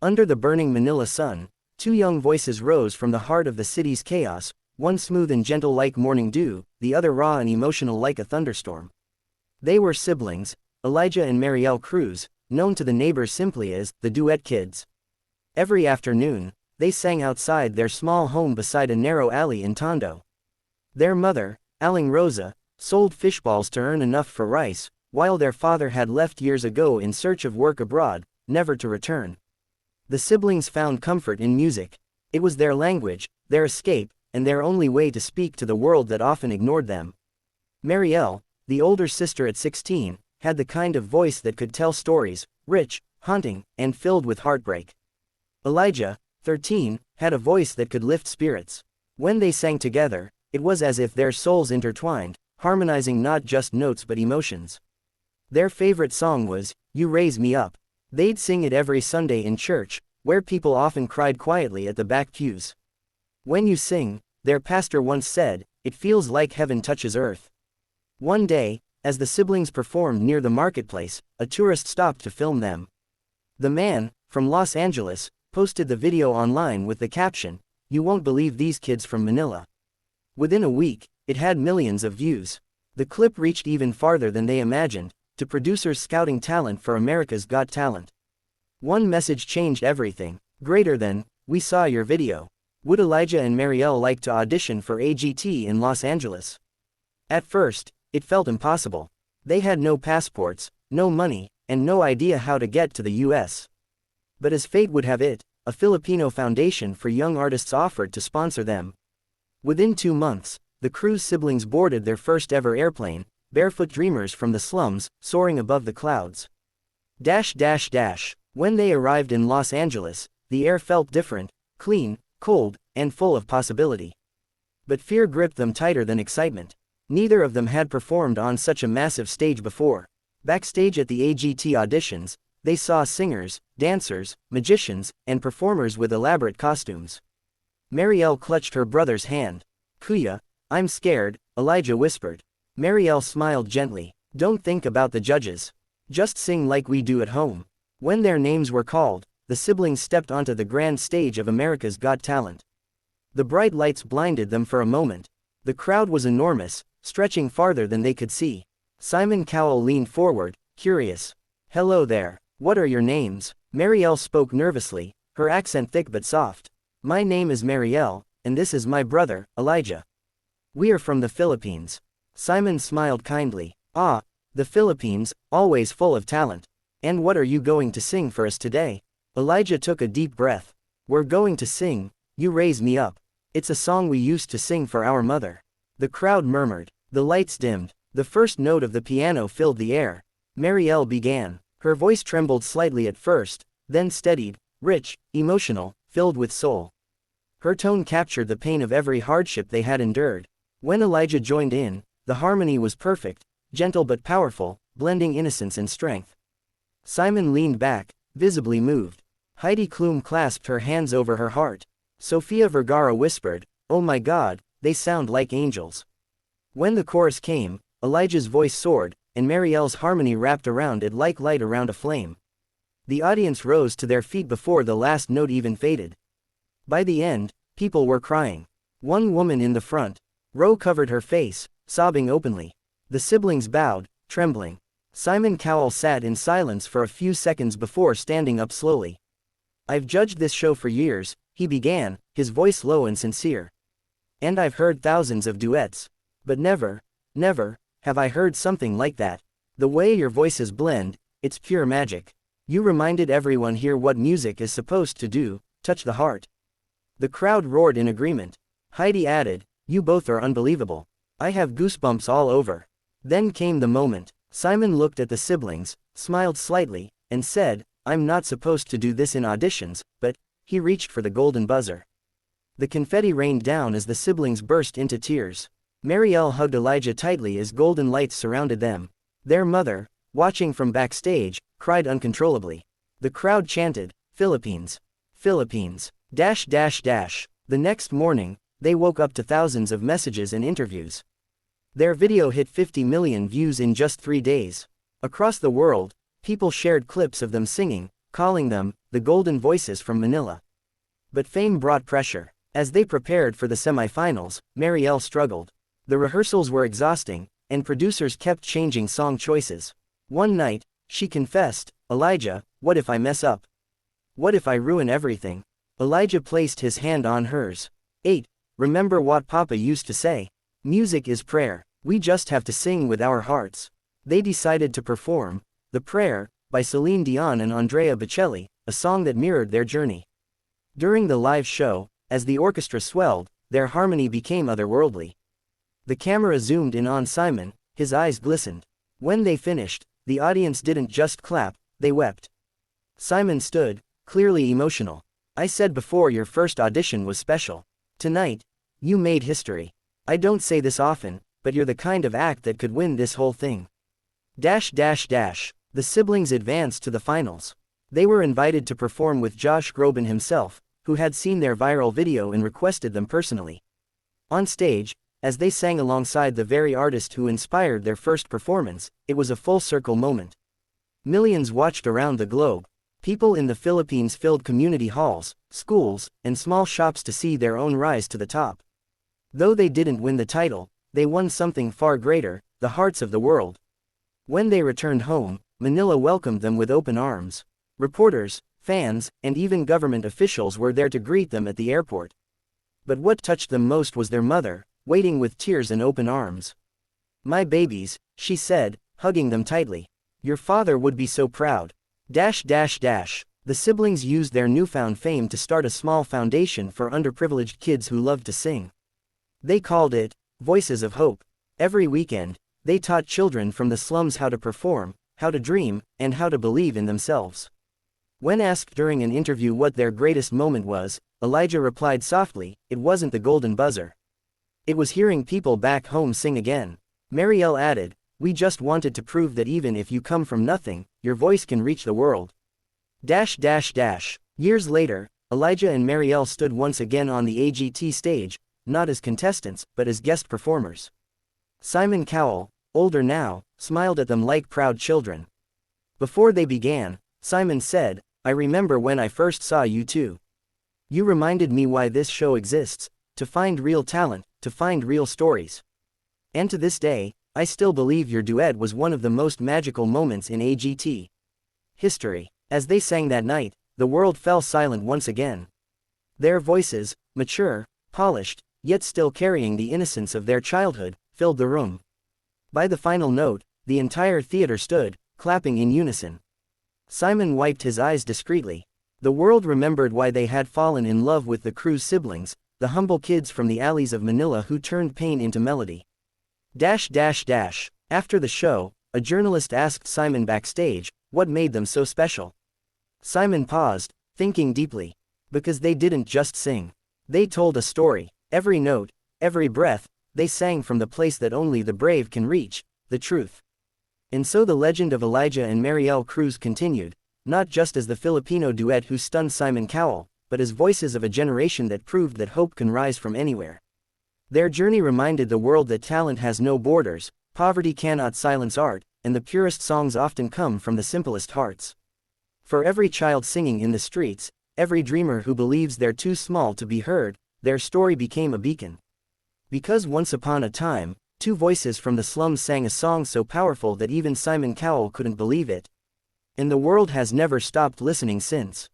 Under the burning Manila sun, two young voices rose from the heart of the city's chaos, one smooth and gentle like morning dew, the other raw and emotional like a thunderstorm. They were siblings, Elijah and Marielle Cruz, known to the neighbors simply as the Duet Kids. Every afternoon, they sang outside their small home beside a narrow alley in Tondo. Their mother, Aling Rosa, sold fishballs to earn enough for rice, while their father had left years ago in search of work abroad, never to return. The siblings found comfort in music. It was their language, their escape, and their only way to speak to the world that often ignored them. Marielle, the older sister at 16, had the kind of voice that could tell stories, rich, haunting, and filled with heartbreak. Elijah, 13, had a voice that could lift spirits. When they sang together, it was as if their souls intertwined, harmonizing not just notes but emotions. Their favorite song was, "You Raise Me Up." They'd sing it every Sunday in church, where people often cried quietly at the back pews. "When you sing," their pastor once said, "it feels like heaven touches earth." One day, as the siblings performed near the marketplace, a tourist stopped to film them. The man, from Los Angeles, posted the video online with the caption, "You won't believe these kids from Manila." Within a week, it had millions of views. The clip reached even farther than they imagined, to producers scouting talent for America's Got Talent. One message changed everything. Greater than, "We saw your video. Would Elijah and Marielle like to audition for AGT in Los Angeles?" At first, it felt impossible. They had no passports, no money, and no idea how to get to the US. But as fate would have it, a Filipino foundation for young artists offered to sponsor them. Within 2 months, the Cruz siblings boarded their first ever airplane, barefoot dreamers from the slums, soaring above the clouds. When they arrived in Los Angeles, the air felt different, clean, cold, and full of possibility. But fear gripped them tighter than excitement. Neither of them had performed on such a massive stage before. Backstage at the AGT auditions, they saw singers, dancers, magicians, and performers with elaborate costumes. Marielle clutched her brother's hand. "Kuya, I'm scared," Elijah whispered. Marielle smiled gently. "Don't think about the judges. Just sing like we do at home." When their names were called, the siblings stepped onto the grand stage of America's Got Talent. The bright lights blinded them for a moment. The crowd was enormous, stretching farther than they could see. Simon Cowell leaned forward, curious. "Hello there. What are your names?" Marielle spoke nervously, her accent thick but soft. "My name is Marielle, and this is my brother, Elijah. We are from the Philippines." Simon smiled kindly. "Ah, the Philippines, always full of talent. And what are you going to sing for us today?" Elijah took a deep breath. "We're going to sing, 'You Raise Me Up.' It's a song we used to sing for our mother." The crowd murmured. The lights dimmed. The first note of the piano filled the air. Marielle began. Her voice trembled slightly at first, then steadied, rich, emotional, filled with soul. Her tone captured the pain of every hardship they had endured. When Elijah joined in, the harmony was perfect, gentle but powerful, blending innocence and strength. Simon leaned back, visibly moved. Heidi Klum clasped her hands over her heart. Sofia Vergara whispered, "Oh my God, they sound like angels." When the chorus came, Elijah's voice soared, and Marielle's harmony wrapped around it like light around a flame. The audience rose to their feet before the last note even faded. By the end, people were crying. One woman in the front row covered her face, sobbing openly. The siblings bowed, trembling. Simon Cowell sat in silence for a few seconds before standing up slowly. "I've judged this show for years," he began, his voice low and sincere. "And I've heard thousands of duets. But never, never, have I heard something like that. The way your voices blend, it's pure magic. You reminded everyone here what music is supposed to do, touch the heart." The crowd roared in agreement. Heidi added, "You both are unbelievable. I have goosebumps all over." Then came the moment. Simon looked at the siblings, smiled slightly, and said, "I'm not supposed to do this in auditions, but..." He reached for the golden buzzer. The confetti rained down as the siblings burst into tears. Marielle hugged Elijah tightly as golden lights surrounded them. Their mother, watching from backstage, cried uncontrollably. The crowd chanted, "Philippines! Philippines! .. The next morning, they woke up to thousands of messages and interviews. Their video hit 50 million views in just 3 days. Across the world, people shared clips of them singing, calling them the golden voices from Manila. But fame brought pressure. As they prepared for the semi-finals, Marielle struggled. The rehearsals were exhausting, and producers kept changing song choices. One night, she confessed, "Elijah, what if I mess up? What if I ruin everything?" Elijah placed his hand on hers. 8. Remember what Papa used to say? Music is prayer. We just have to sing with our hearts. They decided to perform The Prayer, by Celine Dion and Andrea Bocelli, a song that mirrored their journey. During the live show, as the orchestra swelled, their harmony became otherworldly. The camera zoomed in on Simon, his eyes glistened. When they finished, the audience didn't just clap, they wept. Simon stood, clearly emotional. "I said before your first audition was special. Tonight, you made history. I don't say this often, but you're the kind of act that could win this whole thing." The siblings advanced to the finals. They were invited to perform with Josh Groban himself, who had seen their viral video and requested them personally. On stage, as they sang alongside the very artist who inspired their first performance, it was a full-circle moment. Millions watched around the globe. People in the Philippines filled community halls, schools, and small shops to see their own rise to the top. Though they didn't win the title, they won something far greater, the hearts of the world. When they returned home, Manila welcomed them with open arms. Reporters, fans, and even government officials were there to greet them at the airport. But what touched them most was their mother, waiting with tears and open arms. "My babies," she said, hugging them tightly. "Your father would be so proud." The siblings used their newfound fame to start a small foundation for underprivileged kids who loved to sing. They called it Voices of Hope. Every weekend, they taught children from the slums how to perform, how to dream, and how to believe in themselves. When asked during an interview what their greatest moment was, Elijah replied softly, "It wasn't the golden buzzer. It was hearing people back home sing again." Marielle added, "We just wanted to prove that even if you come from nothing, your voice can reach the world." Years later, Elijah and Marielle stood once again on the AGT stage, not as contestants, but as guest performers. Simon Cowell, older now, smiled at them like proud children. Before they began, Simon said, "I remember when I first saw you too. You reminded me why this show exists, to find real talent, to find real stories. And to this day, I still believe your duet was one of the most magical moments in AGT history." As they sang that night, the world fell silent once again. Their voices, mature, polished, yet still carrying the innocence of their childhood, filled the room. By the final note, the entire theater stood, clapping in unison. Simon wiped his eyes discreetly. The world remembered why they had fallen in love with the crew's siblings, the humble kids from the alleys of Manila who turned pain into melody. After the show, a journalist asked Simon backstage, what made them so special? Simon paused, thinking deeply. Because they didn't just sing. They told a story. Every note, every breath, they sang from the place that only the brave can reach, the truth. And so the legend of Elijah and Marielle Cruz continued, not just as the Filipino duet who stunned Simon Cowell, but as voices of a generation that proved that hope can rise from anywhere. Their journey reminded the world that talent has no borders, poverty cannot silence art, and the purest songs often come from the simplest hearts. For every child singing in the streets, every dreamer who believes they're too small to be heard, their story became a beacon. Because once upon a time, two voices from the slums sang a song so powerful that even Simon Cowell couldn't believe it. And the world has never stopped listening since.